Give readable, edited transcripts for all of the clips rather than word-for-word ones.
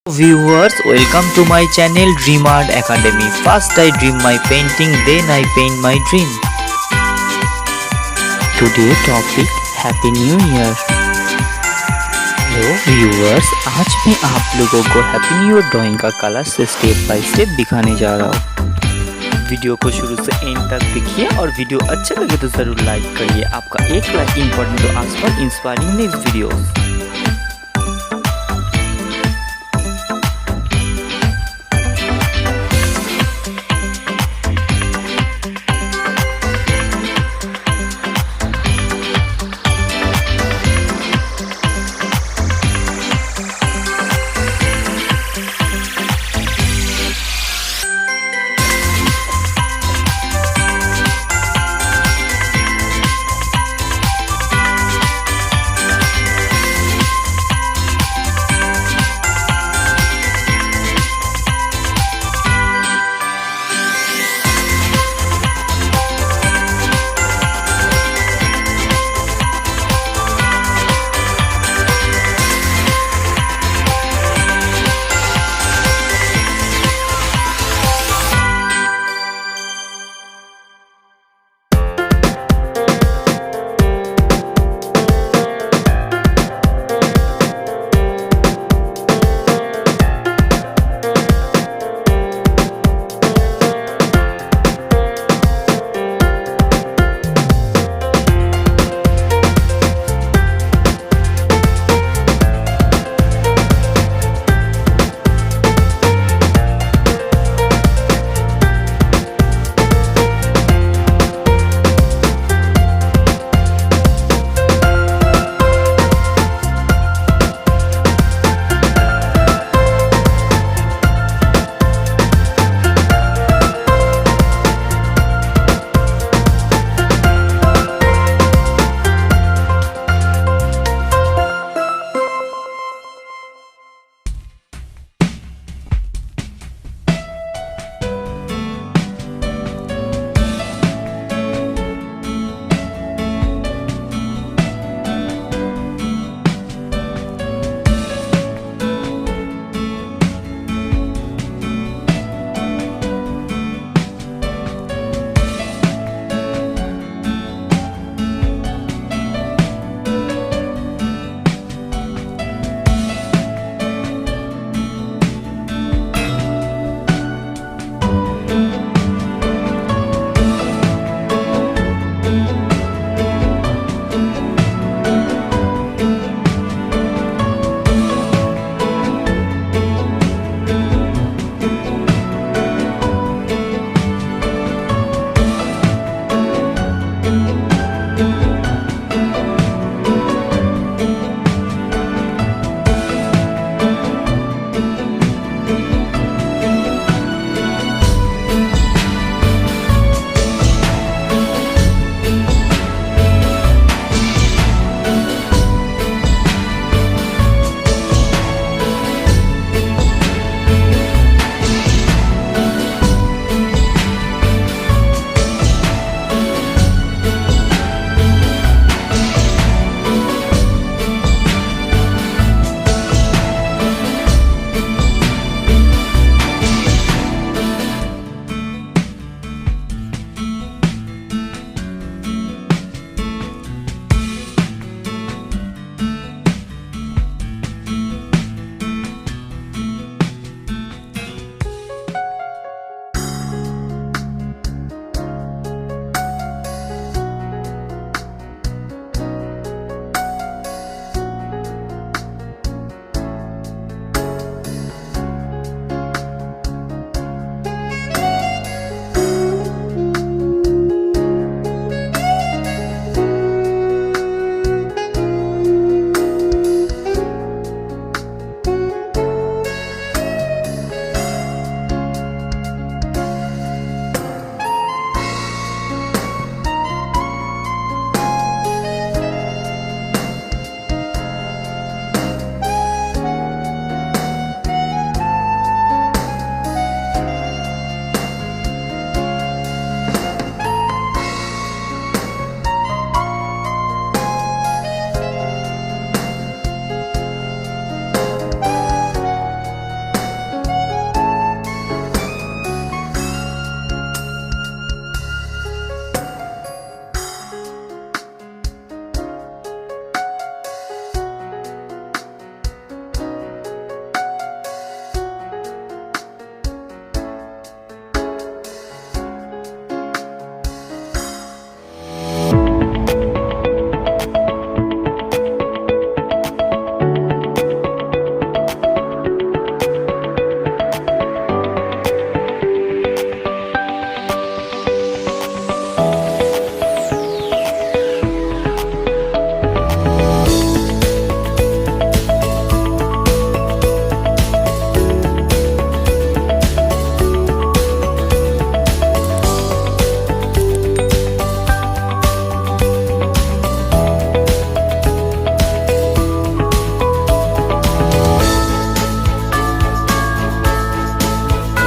Viewers, welcome to my channel Dream Art Academy. First I dream my painting, then I paint my dream. Today topic Happy New Year. Hello viewers, आज मैं आप लोगों को happy new year drawing का कलर से step by step दिखाने जा रहा हूँ। वीडियो को शुरू से एंड तक देखिए और वीडियो अच्छा लगे तो ज़रूर लाइक करिए। आपका एक like important to us for inspiring next videos.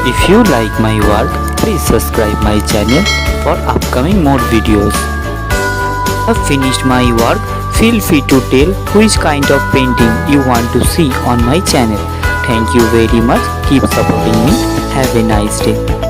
If you like my work, please subscribe my channel for upcoming more videos. Have finished my work, feel free to tell which kind of painting you want to see on my channel. Thank you very much. Keep supporting me. Have a nice day.